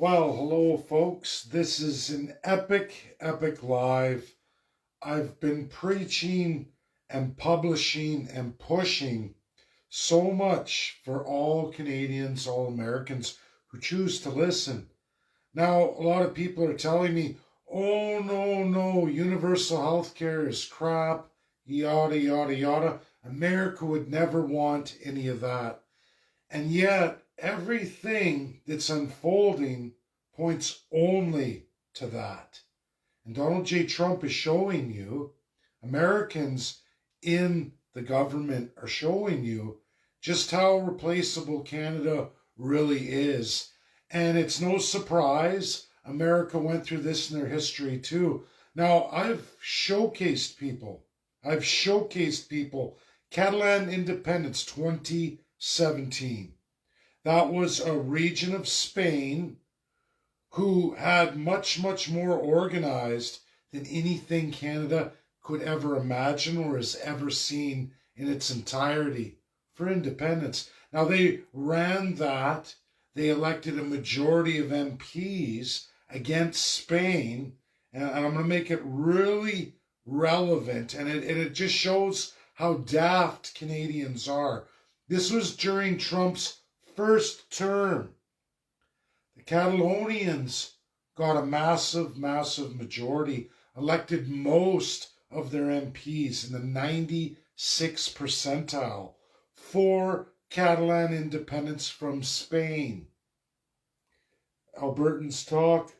Well, hello, folks. This is an epic live. I've been preaching and publishing and pushing so much for all Canadians, all Americans who choose to listen. Now, a lot of people are telling me, oh, no, universal health care is crap, yada. America would never want any of that. And yet, everything that's unfolding points only to that. And Donald J. Trump is showing you, Americans in the government are showing you just how replaceable Canada really is. And it's no surprise America went through this in their history too. Now, I've showcased people. Catalan independence 2017. That was a region of Spain who had much more organized than anything Canada could ever imagine or has ever seen in its entirety for independence. Now, they ran that. They elected a majority of MPs against Spain, and I'm going to make it really relevant, and it just shows how daft Canadians are. This was during Trump's first term. The Catalonians got a massive majority, elected most of their MPs in the 96th percentile for Catalan independence from Spain. Albertans talk,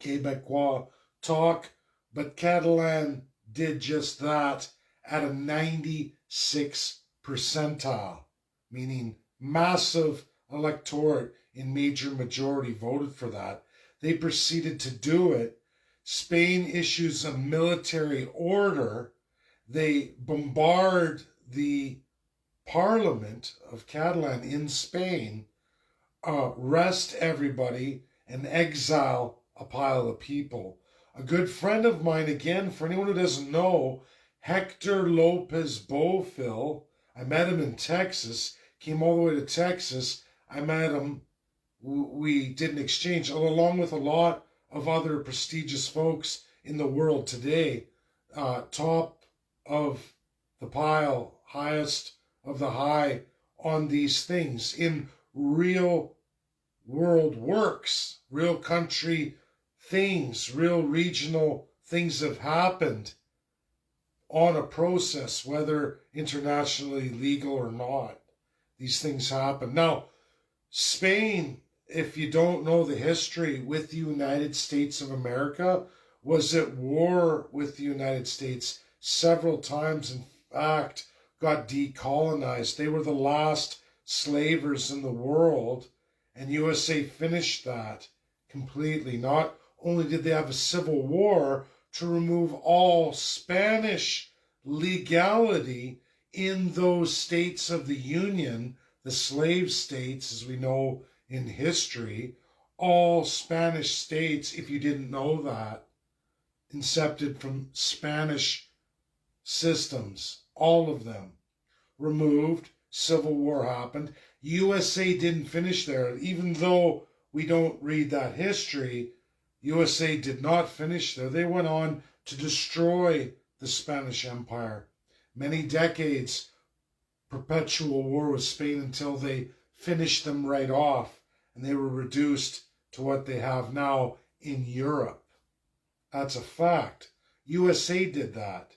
Quebecois talk, but Catalan did just that at a 96th percentile, meaning massive electorate in major majority voted for that. They proceeded to do it. Spain issues a military order. They bombard the parliament of Catalan in Spain, arrest everybody, and exile a pile of people. A good friend of mine, again, for anyone who doesn't know, Hector Lopez Bofil, I met him in Texas, came all the way to Texas. I met him. We did an exchange along with a lot of other prestigious folks in the world today. Top of the pile, highest of the high on these things in real world works, real country things, real regional things have happened on a process, whether internationally legal or not. These things happen. Now, Spain, if you don't know the history with the United States of America, was at war with the United States several times. In fact, got decolonized. They were the last slavers in the world, and USA finished that completely. Not only did they have a civil war to remove all Spanish legality in those states of the Union, the slave states, as we know in history, all Spanish states, if you didn't know that, incepted from Spanish systems, all of them removed. Civil War happened. USA didn't finish there. Even though we don't read that history, USA did not finish there. They went on to destroy the Spanish Empire. Many decades, perpetual war with Spain until they finished them right off, and they were reduced to what they have now in Europe. That's a fact. USA did that.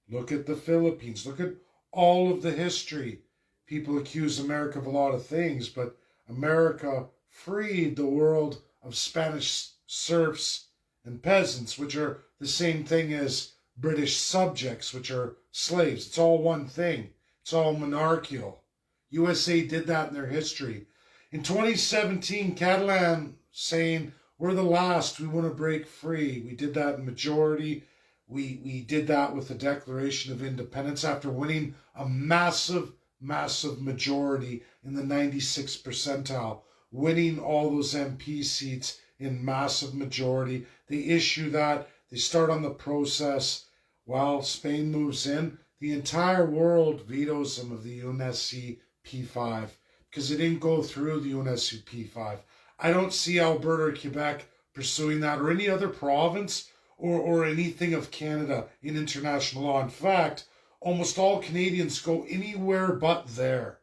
Look at the Philippines. Look at all of the history. People accuse America of a lot of things, but America freed the world of Spanish serfs and peasants, which are the same thing as British subjects, which are slaves. It's all one thing. It's all monarchical. USA did that in their history. In 2017, Catalan saying, we're the last, we want to break free. We did that in majority. We did that with the Declaration of Independence after winning a massive majority in the 96th percentile, winning all those MP seats in massive majority. They issue that. They start on the process. While Spain moves in, the entire world vetoes them of the UNSC P5 because it didn't go through the UNSC P5. I don't see Alberta or Quebec pursuing that, or any other province, or anything of Canada in international law. In fact, almost all Canadians go anywhere but there,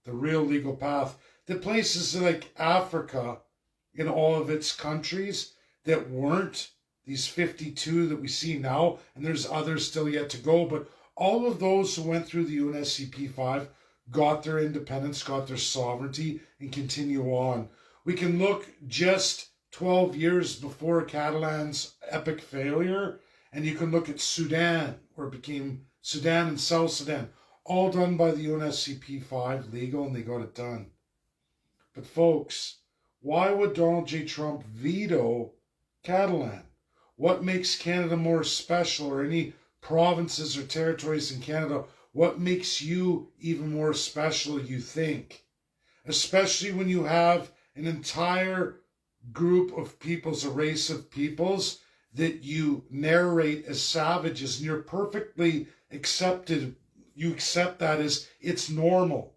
the real legal path. The places like Africa, in all of its countries that weren't these 52 that we see now, and there's others still yet to go, but all of those who went through the UNSCP 5 got their independence, got their sovereignty, and continue on. We can look just 12 years before Catalan's epic failure, and you can look at Sudan, where it became Sudan and South Sudan, all done by the UNSCP 5 legal, and they got it done. But folks, why would Donald J. Trump veto Catalan? What makes Canada more special, or any provinces or territories in Canada? What makes you even more special, you think? Especially when you have an entire group of peoples, a race of peoples that you narrate as savages, and you're perfectly accepted. You accept that as it's normal.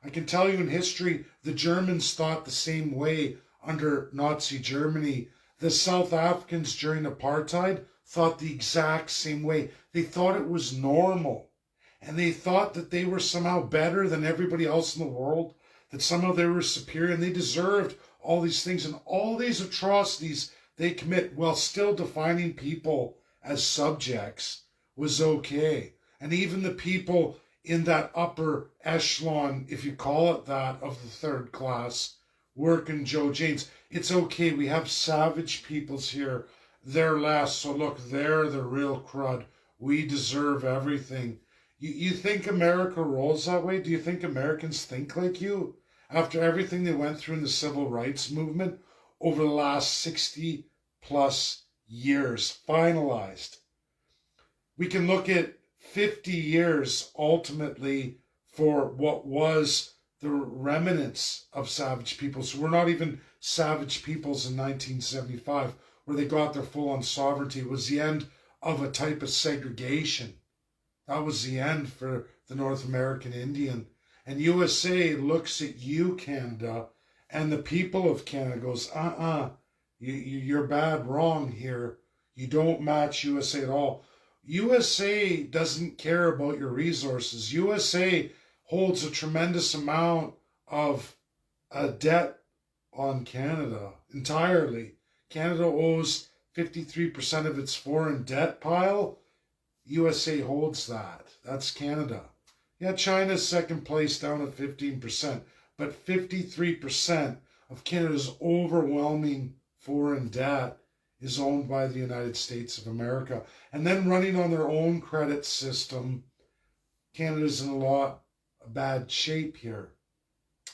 I can tell you in history, the Germans thought the same way under Nazi Germany. The South Africans during apartheid thought the exact same way. They thought it was normal. And they thought that they were somehow better than everybody else in the world, that somehow they were superior, and they deserved all these things and all these atrocities they commit while still defining people as subjects was okay. And even the people in that upper echelon, if you call it that, of the third class, working Joe Janes, it's okay. We have savage peoples here. They're less. So look, they're the real crud. We deserve everything. You think America rolls that way? Do you think Americans think like you? After everything they went through in the civil rights movement over the last 60 plus years, finalized. We can look at 50 years ultimately for what was the remnants of savage peoples. So we're not even savage peoples in 1975, where they got their full-on sovereignty. It was the end of a type of segregation. That was the end for the North American Indian. And USA looks at you, Canada, and the people of Canada goes, you're bad, wrong here. You don't match USA at all. USA doesn't care about your resources. USA holds a tremendous amount of debt on Canada entirely. Canada owes 53% of its foreign debt pile. USA holds that. That's Canada. Yeah, China's second place, down at 15%, but 53% of Canada's overwhelming foreign debt is owned by the United States of America. And then running on their own credit system, Canada's in a lot of bad shape here.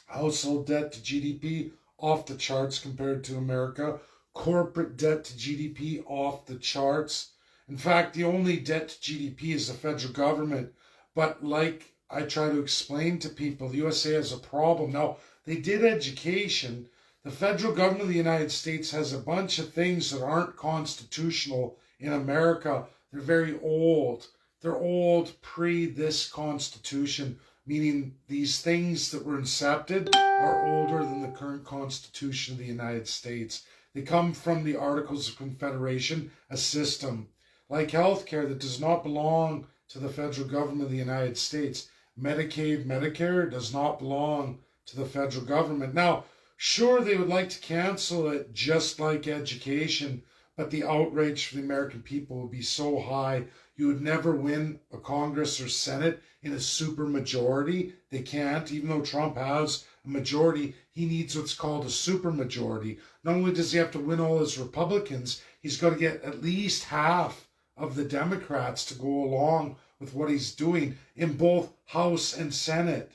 Household debt to GDP off the charts compared to America. Corporate debt to GDP off the charts. In fact, the only debt to GDP is the federal government. But like I try to explain to people, the USA has a problem. Now, they did education. The federal government of the United States has a bunch of things that aren't constitutional in America. They're very old. They're old pre this Constitution, meaning these things that were incepted are older than the current Constitution of the United States. They come from the Articles of Confederation, a system like healthcare that does not belong to the federal government of the United States. Medicaid, Medicare does not belong to the federal government. Now, sure, they would like to cancel it just like education, but the outrage for the American people would be so high, you would never win a Congress or Senate in a super majority. They can't, even though Trump has a majority, he needs what's called a super majority. Not only does he have to win all his Republicans, he's got to get at least half of the Democrats to go along with what he's doing in both House and Senate,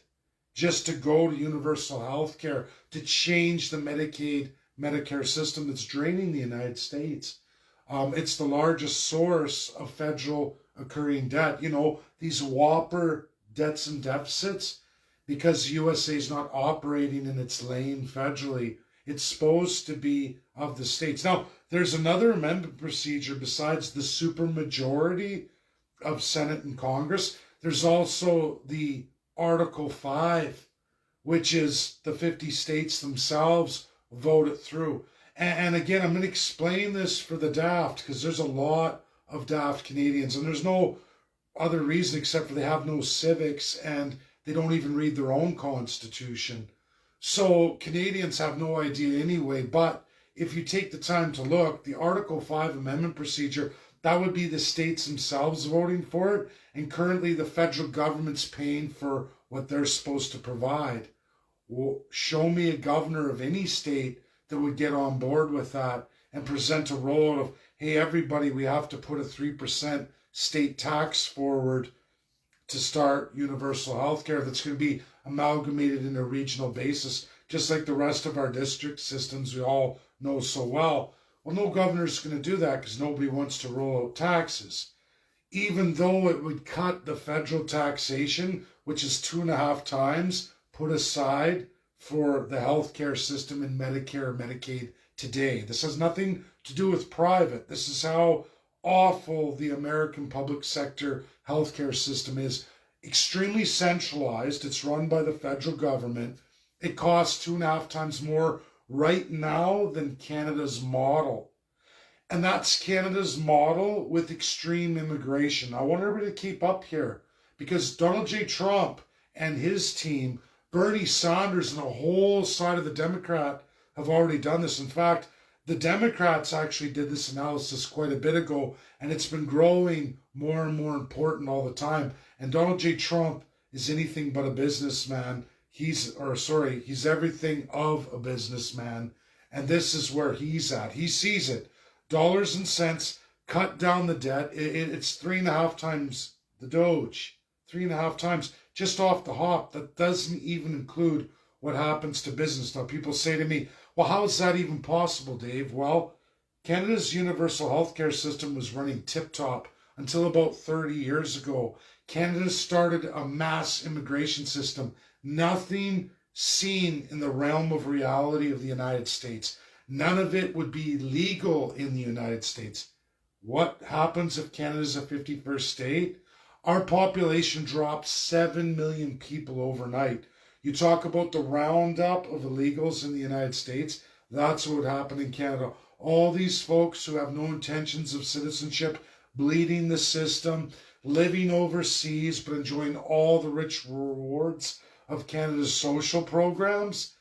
just to go to universal health care, to change the Medicaid, Medicare system that's draining the United States. It's the largest source of federal occurring debt. You know, these whopper debts and deficits, because USA is not operating in its lane federally. It's supposed to be of the states. Now, there's another amendment procedure besides the supermajority of Senate and Congress. There's also the Article 5, which is the 50 states themselves vote it through. And again, I'm going to explain this for the daft because there's a lot of daft Canadians, and there's no other reason except for they have no civics and they don't even read their own constitution. So Canadians have no idea anyway. But if you take the time to look, the Article 5 amendment procedure, that would be the states themselves voting for it. And currently the federal government's paying for what they're supposed to provide. Well, show me a governor of any state that would get on board with that and present a role of, hey, everybody, we have to put a 3% state tax forward to start universal health care that's going to be amalgamated in a regional basis, just like the rest of our district systems we all know so well. Well, no governor's going to do that because nobody wants to roll out taxes. Even though it would cut the federal taxation, which is 2.5 times put aside for the healthcare system in Medicare or Medicaid today. This has nothing to do with private. This is how awful the American public sector healthcare system is. Extremely centralized. It's run by the federal government. It costs 2.5 times more right now than Canada's model. And that's Canada's model with extreme immigration. I want everybody to keep up here because Donald J. Trump and his team, Bernie Sanders and the whole side of the Democrat have already done this. In fact, the Democrats actually did this analysis quite a bit ago, and it's been growing more and more important all the time. And Donald J. Trump is anything but a businessman. He's everything of a businessman. And this is where he's at. He sees it. Dollars and cents, cut down the debt. It's 3.5 times the Doge. 3.5 times just off the hop. That doesn't even include what happens to business. Now, people say to me, well, how is that even possible, Dave? Well, Canada's universal healthcare system was running tip-top until about 30 years ago. Canada started a mass immigration system. Nothing seen in the realm of reality of the United States. None of it would be legal in the United States. What happens if Canada's a 51st state? Our population drops 7 million people overnight. You talk about the roundup of illegals in the United States, that's what would happen in Canada. All these folks who have no intentions of citizenship, bleeding the system, living overseas, but enjoying all the rich rewards of Canada's social programs,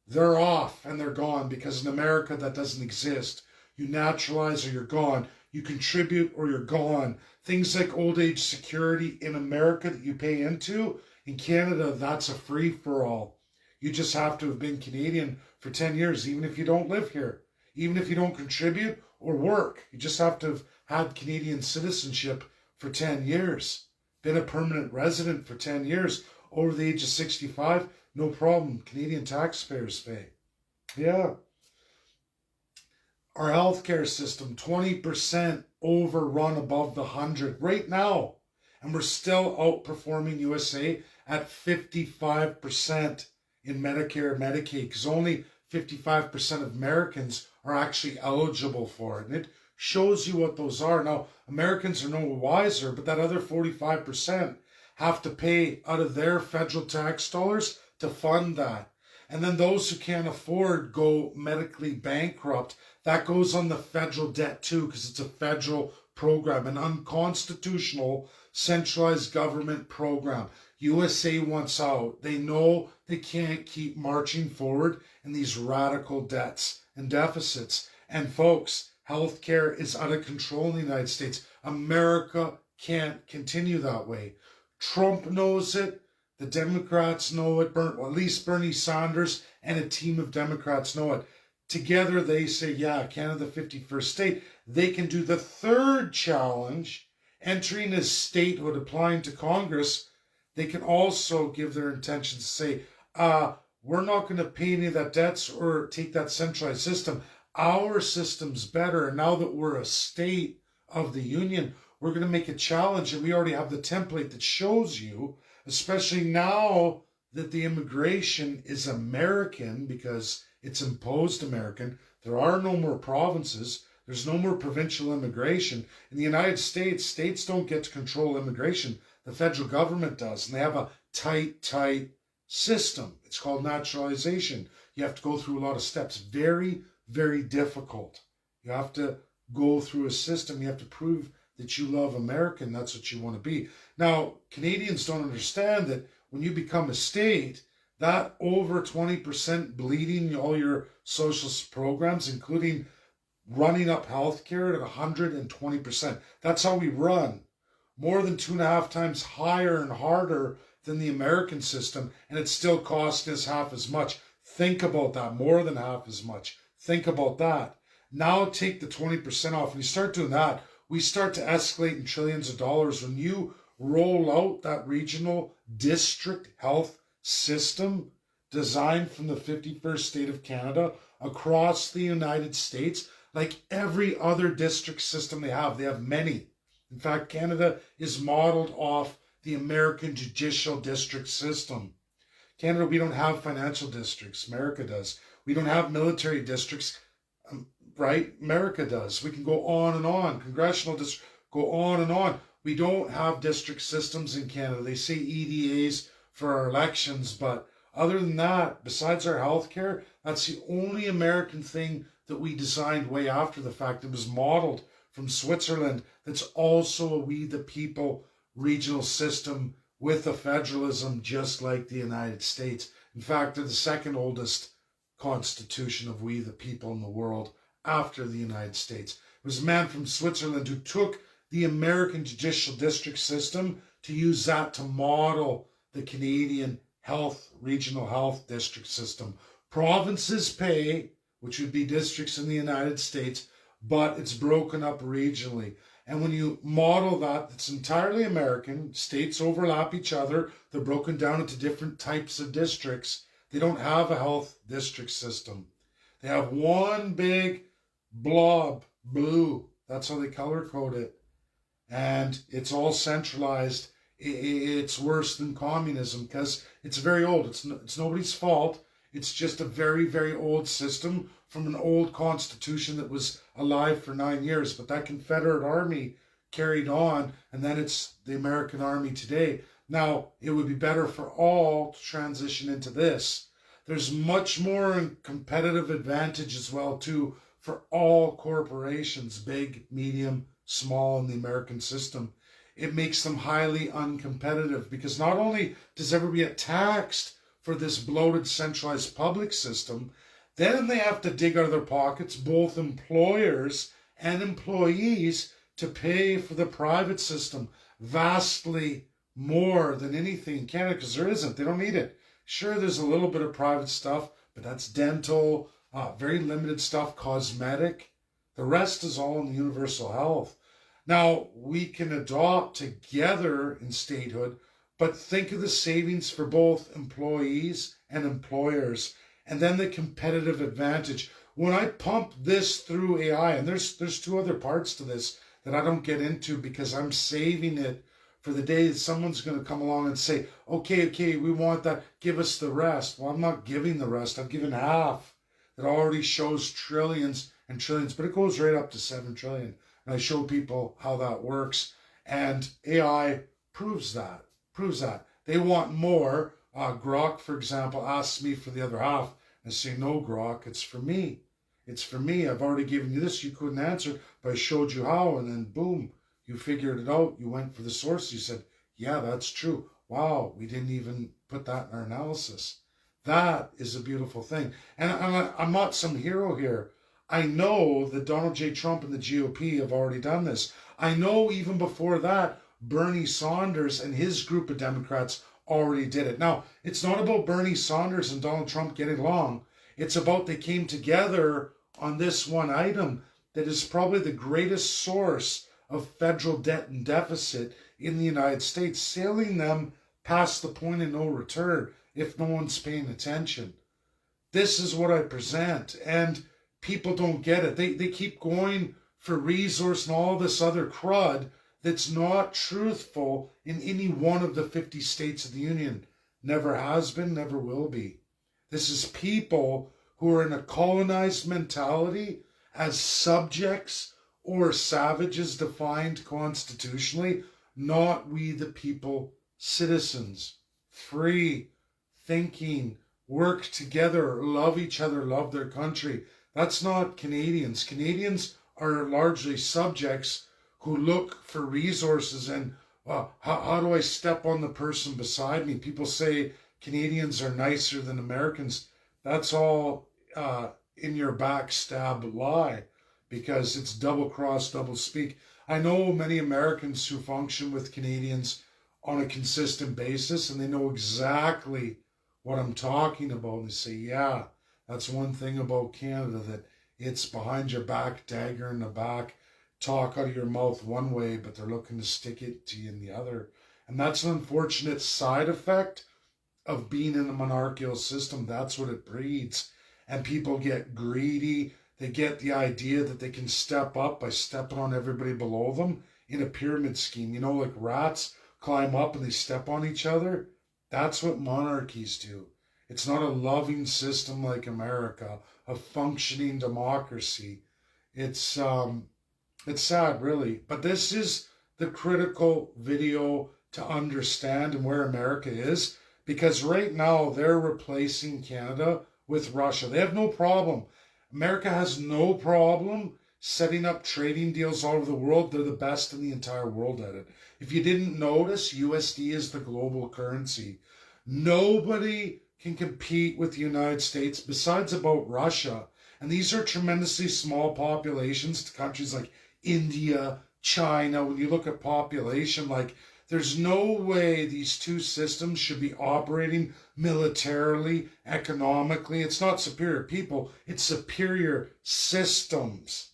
they're off and they're gone because in America that doesn't exist. You naturalize or you're gone. You contribute or you're gone. Things like old age security in America that you pay into, in Canada, that's a free-for-all. You just have to have been Canadian for 10 years, even if you don't live here. Even if you don't contribute or work. You just have to have had Canadian citizenship for 10 years. Been a permanent resident for 10 years. Over the age of 65, no problem. Canadian taxpayers pay. Yeah. Our healthcare system, 20% overrun above the 100 right now. And we're still outperforming USA at 55% in Medicare and Medicaid because only 55% of Americans are actually eligible for it. And it shows you what those are. Now, Americans are no wiser, but that other 45% have to pay out of their federal tax dollars to fund that. And then those who can't afford go medically bankrupt. That goes on the federal debt too because it's a federal program, an unconstitutional centralized government program. USA wants out. They know they can't keep marching forward in these radical debts and deficits. And folks, healthcare is out of control in the United States. America can't continue that way. Trump knows it. The Democrats know it. Well, at least Bernie Sanders and a team of Democrats know it. Together they say, yeah, Canada, 51st state. They can do the third challenge, entering as statehood, applying to Congress. They can also give their intentions to say, we're not going to pay any of that debts or take that centralized system. Our system's better. And now that we're a state of the union, we're going to make a challenge. And we already have the template that shows you, especially now that the immigration is American because it's imposed American. There are no more provinces. There's no more provincial immigration. In the United States, states don't get to control immigration. The federal government does. And they have a tight system. It's called naturalization. You have to go through a lot of steps. Very, very difficult. You have to go through a system. You have to prove that you love America and that's what you want to be. Now, Canadians don't understand that when you become a state, that over 20% bleeding all your social programs, including running up healthcare at 120%. That's how we run. More than 2.5 times higher and harder than the American system, and it still costs us half as much. Think about that. More than half as much. Think about that. Now take the 20% off. When you start doing that, we start to escalate in trillions of dollars. When you roll out that regional district health system designed from the 51st state of Canada across the United States, like every other district system they have many. In fact, Canada is modeled off the American judicial district system. Canada, we don't have financial districts. America does. We don't have military districts, right? America does. We can go on and on. Congressional districts, go on and on. We don't have district systems in Canada. They say EDAs for our elections, but other than that, besides our healthcare, that's the only American thing that we designed way after the fact. It was modeled from Switzerland. That's also a we the people regional system with a federalism just like the United States. In fact, they're the second oldest constitution of we the people in the world after the United States. It was a man from Switzerland who took the American judicial district system to use that to model the Canadian regional health district system. Provinces pay, which would be districts in the United States, but it's broken up regionally. And when you model that, it's entirely American. States overlap each other. They're broken down into different types of districts. They don't have a health district system. They have one big blob, blue. That's how they color code it. And it's all centralized. It's worse than communism because it's very old. It's nobody's fault. It's just a very, very old system from an old constitution that was alive for 9 years. But that Confederate Army carried on, and then it's the American Army today. Now, it would be better for all to transition into this. There's much more competitive advantage as well, too, for all corporations, big, medium, small, in the American system. It makes them highly uncompetitive because not only does everybody get taxed for this bloated centralized public system, then they have to dig out of their pockets, both employers and employees, to pay for the private system vastly more than anything in Canada because there isn't. They don't need it. Sure, there's a little bit of private stuff, but that's dental, very limited stuff, cosmetic. The rest is all in the universal health. Now, we can adopt together in statehood, but think of the savings for both employees and employers, and then the competitive advantage. When I pump this through AI, and there's two other parts to this that I don't get into because I'm saving it for the day that someone's going to come along and say, okay, we want that, give us the rest. Well, I'm not giving the rest. I've given half. It already shows trillions and trillions, but it goes right up to 7 trillion. And I show people how that works. And AI proves that. They want more. Grok, for example, asks me for the other half. I say, no, Grok, it's for me. It's for me. I've already given you this. You couldn't answer, but I showed you how. And then boom, you figured it out. You went for the source. You said, yeah, that's true. Wow, we didn't even put that in our analysis. That is a beautiful thing. And I'm not some hero here. I know that Donald J. Trump and the GOP have already done this. I know even before that, Bernie Sanders and his group of Democrats already did it. Now, it's not about Bernie Sanders and Donald Trump getting along. It's about they came together on this one item that is probably the greatest source of federal debt and deficit in the United States, sailing them past the point of no return if no one's paying attention. This is what I present, and people don't get it. They keep going for resource and all this other crud that's not truthful in any one of the 50 states of the Union. Never has been, never will be. This is people who are in a colonized mentality as subjects or savages defined constitutionally, not we the people, citizens, free, thinking, work together, love each other, love their country. That's not Canadians. Canadians are largely subjects who look for resources and how do I step on the person beside me? People say Canadians are nicer than Americans. That's all in your backstab lie, because it's double cross, double speak. I know many Americans who function with Canadians on a consistent basis, and they know exactly what I'm talking about. And they say, yeah, that's one thing about Canada, that it's behind your back, dagger in the back, talk out of your mouth one way, but they're looking to stick it to you in the other. And that's an unfortunate side effect of being in a monarchical system. That's what it breeds. And people get greedy. They get the idea that they can step up by stepping on everybody below them in a pyramid scheme. You know, like rats climb up and they step on each other. That's what monarchies do. It's not a loving system like America, a functioning democracy. It's sad, really. But this is the critical video to understand and where America is, because right now they're replacing Canada with Russia. They have no problem. America has no problem setting up trading deals all over the world. They're the best in the entire world at it. If you didn't notice, USD is the global currency. Nobody can compete with the United States besides about Russia. And these are tremendously small populations to countries like India, China. When you look at population, like, there's no way these two systems should be operating militarily, economically. It's not superior people, it's superior systems.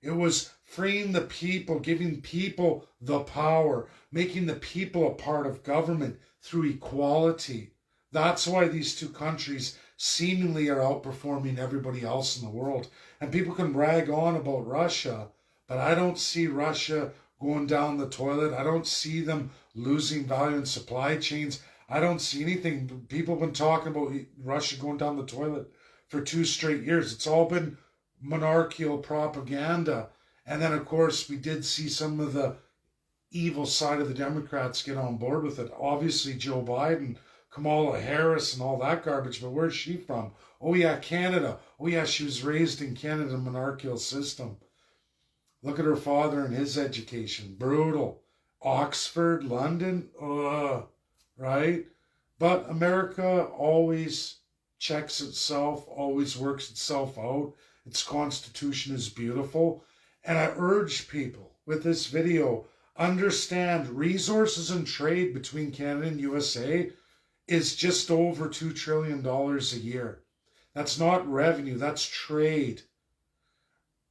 It was freeing the people, giving people the power, making the people a part of government through equality. That's why these two countries seemingly are outperforming everybody else in the world. And people can brag on about Russia, but I don't see Russia going down the toilet. I don't see them losing value in supply chains. I don't see anything. People have been talking about Russia going down the toilet for 2 straight years. It's all been monarchical propaganda. And then, of course, we did see some of the evil side of the Democrats get on board with it. Obviously, Joe Biden, Kamala Harris, and all that garbage. But where's she from? Oh, yeah, Canada. Oh, yeah, she was raised in Canada, monarchical system. Look at her father and his education. Brutal. Oxford, London, right? But America always checks itself, always works itself out. Its constitution is beautiful. And I urge people with this video, understand resources and trade between Canada and USA is just over $2 trillion a year. That's not revenue, that's trade.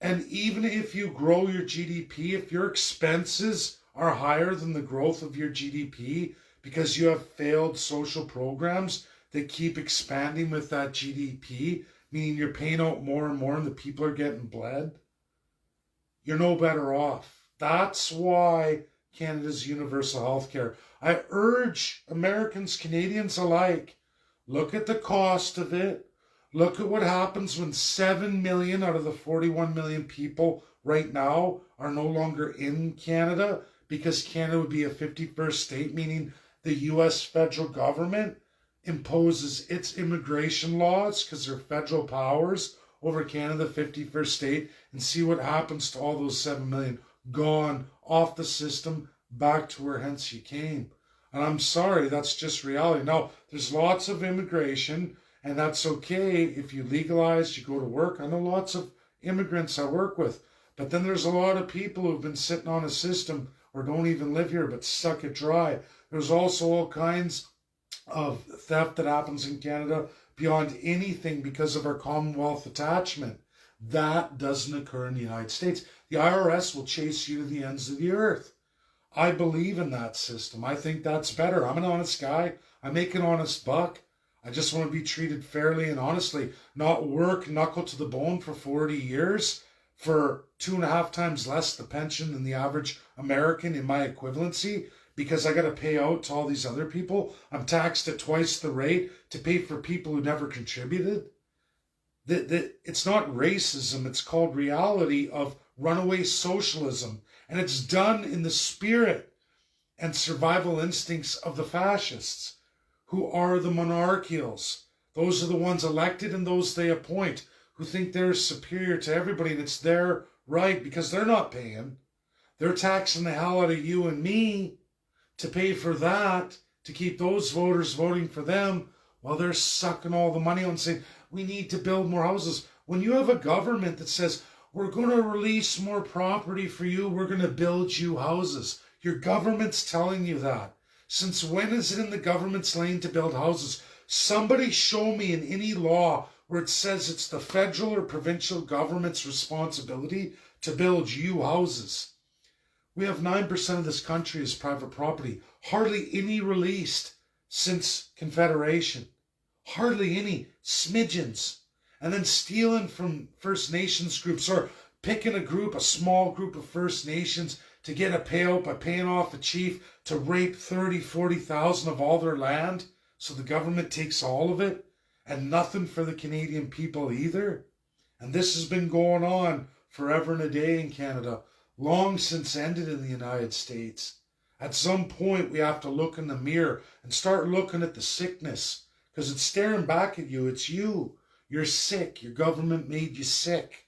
And even if you grow your GDP, if your expenses are higher than the growth of your GDP because you have failed social programs that keep expanding with that GDP, meaning you're paying out more and more and the people are getting bled, you're no better off. That's why Canada's universal health care. I urge Americans, Canadians alike, look at the cost of it. Look at what happens when 7 million out of the 41 million people right now are no longer in Canada, because Canada would be a 51st state, meaning the U.S. federal government imposes its immigration laws because they're federal powers over Canada, 51st state, and see what happens to all those 7 million gone off the system back to where hence you came. And I'm sorry, that's just reality. Now, there's lots of immigration, and that's okay if you legalize, you go to work. I know lots of immigrants I work with, but then there's a lot of people who've been sitting on a system or don't even live here but suck it dry. There's also all kinds of theft that happens in Canada beyond anything because of our Commonwealth attachment. That doesn't occur in the United States. The IRS will chase you to the ends of the earth. I believe in that system. I think that's better. I'm an honest guy. I make an honest buck. I just want to be treated fairly and honestly, not work knuckle to the bone for 40 years for 2.5 times less the pension than the average American in my equivalency, because I got to pay out to all these other people. I'm taxed at twice the rate to pay for people who never contributed. It's not racism. It's called reality of runaway socialism. And it's done in the spirit and survival instincts of the fascists, who are the monarchials. Those are the ones elected and those they appoint who think they're superior to everybody, and it's their right because they're not paying. They're taxing the hell out of you and me to pay for that, to keep those voters voting for them, while they're sucking all the money out and saying, we need to build more houses. When you have a government that says, we're going to release more property for you, we're going to build you houses. Your government's telling you that. Since when is it in the government's lane to build houses? Somebody show me in any law where it says it's the federal or provincial government's responsibility to build you houses. We have 9% of this country as private property. Hardly any released since Confederation. Hardly any. Smidgens. And then stealing from First Nations groups, or picking a small group of First Nations to get a payout by paying off a chief to rape 30, 40,000 of all their land so the government takes all of it and nothing for the Canadian people either. And this has been going on forever and a day in Canada, long since ended in the United States. At some point, we have to look in the mirror and start looking at the sickness, because it's staring back at you. It's you. You're sick. Your government made you sick.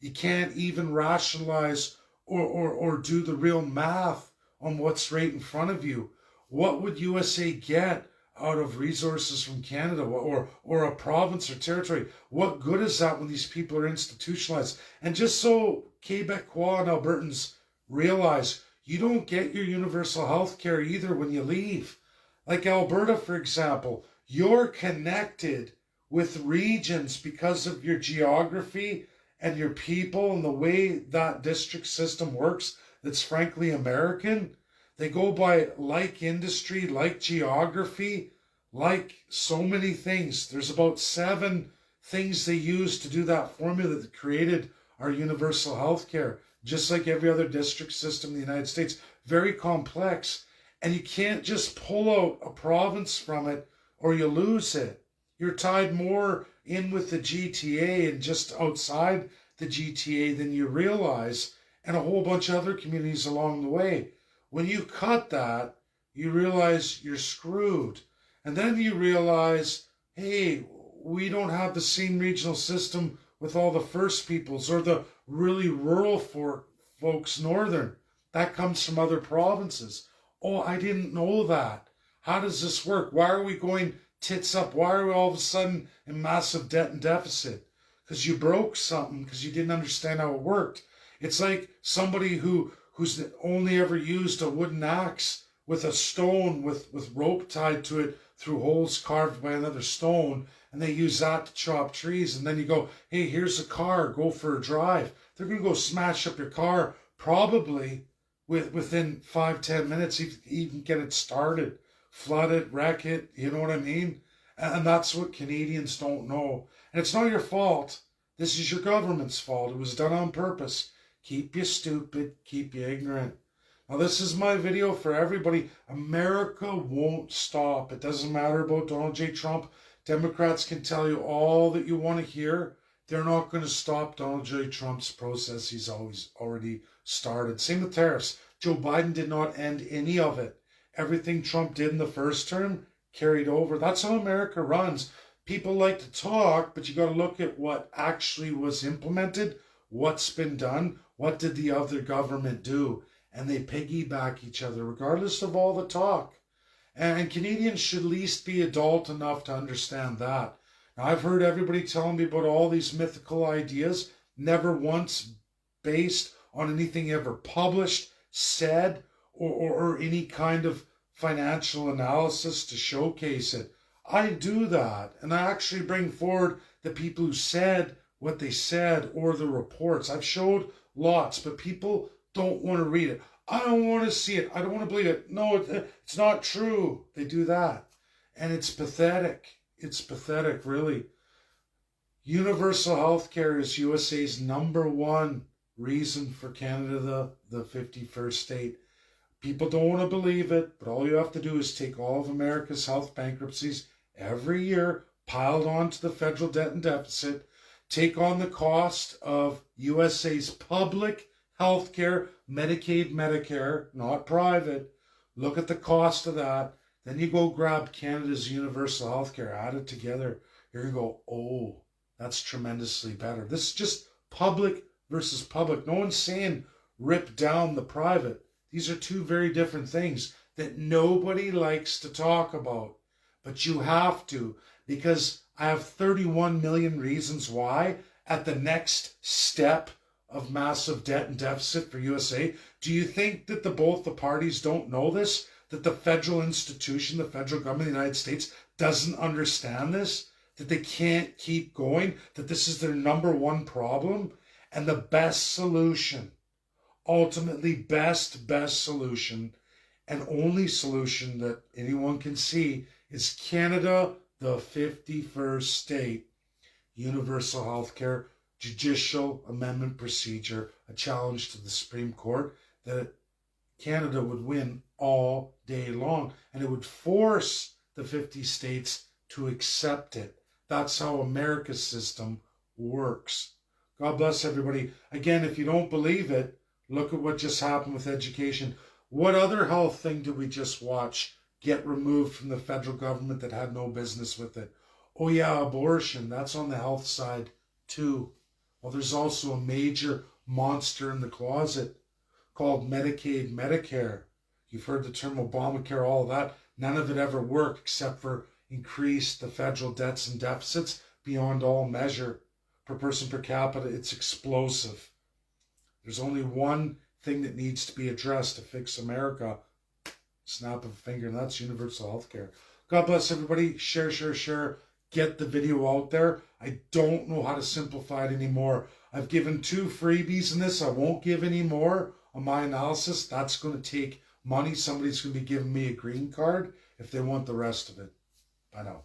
You can't even rationalize or do the real math on what's right in front of you. What would USA get out of resources from Canada or a province or territory? What good is that when these people are institutionalized? And just so Quebecois and Albertans realize, you don't get your universal health care either when you leave. Like Alberta, for example, you're connected with regions because of your geography and your people and the way that district system works that's frankly American. They go by like industry, like geography, like so many things. There's about 7 things they use to do that formula that created our universal health care, just like every other district system in the United States. Very complex. And you can't just pull out a province from it or you lose it. You're tied more in with the GTA and just outside the GTA than you realize, and a whole bunch of other communities along the way. When you cut that, you realize you're screwed. And then you realize, hey, we don't have the same regional system with all the First Peoples or the really rural folks, northern. That comes from other provinces. Oh, I didn't know that. How does this work? Why are we going tits up? Why are we all of a sudden in massive debt and deficit? Because you broke something, because you didn't understand how it worked. It's like somebody who's only ever used a wooden axe with a stone with rope tied to it through holes carved by another stone, and they use that to chop trees. And then you go, hey, here's a car, go for a drive. They're going to go smash up your car probably within 5-10 minutes, even get it started. Flood it, wreck it, you know what I mean? And that's what Canadians don't know. And it's not your fault. This is your government's fault. It was done on purpose. Keep you stupid, keep you ignorant. Now this is my video for everybody. America won't stop. It doesn't matter about Donald J. Trump. Democrats can tell you all that you want to hear. They're not going to stop Donald J. Trump's process. He's already started. Same with tariffs. Joe Biden did not end any of it. Everything Trump did in the first term carried over. That's how America runs. People like to talk, but you got to look at what actually was implemented, what's been done, what did the other government do, and they piggyback each other regardless of all the talk. And Canadians should at least be adult enough to understand that. Now, I've heard everybody telling me about all these mythical ideas, never once based on anything ever published, said, or any kind of financial analysis to showcase it. I do that, and I actually bring forward the people who said what they said or the reports. I've showed lots, but people don't want to read it. I don't want to see it. I don't want to believe it. No, it's not true. They do that, and it's pathetic. It's pathetic, really. Universal health care is USA's #1 reason for Canada, the 51st state. People don't want to believe it, but all you have to do is take all of America's health bankruptcies every year, piled onto the federal debt and deficit, take on the cost of USA's public health care, Medicaid, Medicare, not private. Look at the cost of that. Then you go grab Canada's universal healthcare, add it together. You're going to go, oh, that's tremendously better. This is just public versus public. No one's saying rip down the private. These are two very different things that nobody likes to talk about. But you have to, because I have 31 million reasons why at the next step of massive debt and deficit for USA. Do you think that both the parties don't know this? That the federal institution, the federal government of the United States doesn't understand this? That they can't keep going? That this is their number one problem? And the best solution, ultimately best solution, and only solution that anyone can see is Canada, the 51st state, universal health care, judicial amendment procedure, a challenge to the Supreme Court that Canada would win all day long, and it would force the 50 states to accept it. That's how America's system works. God bless everybody. Again, if you don't believe it, look at what just happened with education. What other health thing did we just watch get removed from the federal government that had no business with it? Oh yeah, abortion. That's on the health side too. Well, there's also a major monster in the closet called Medicaid, Medicare. You've heard the term Obamacare, all that. None of it ever worked except for increase the federal debts and deficits beyond all measure. Per person per capita, it's explosive. There's only one thing that needs to be addressed to fix America. Snap of a finger, and that's universal health care. God bless everybody. Share, share, share. Get the video out there. I don't know how to simplify it anymore. I've given 2 freebies in this. I won't give any more on my analysis. That's going to take money. Somebody's going to be giving me a green card if they want the rest of it. Bye now.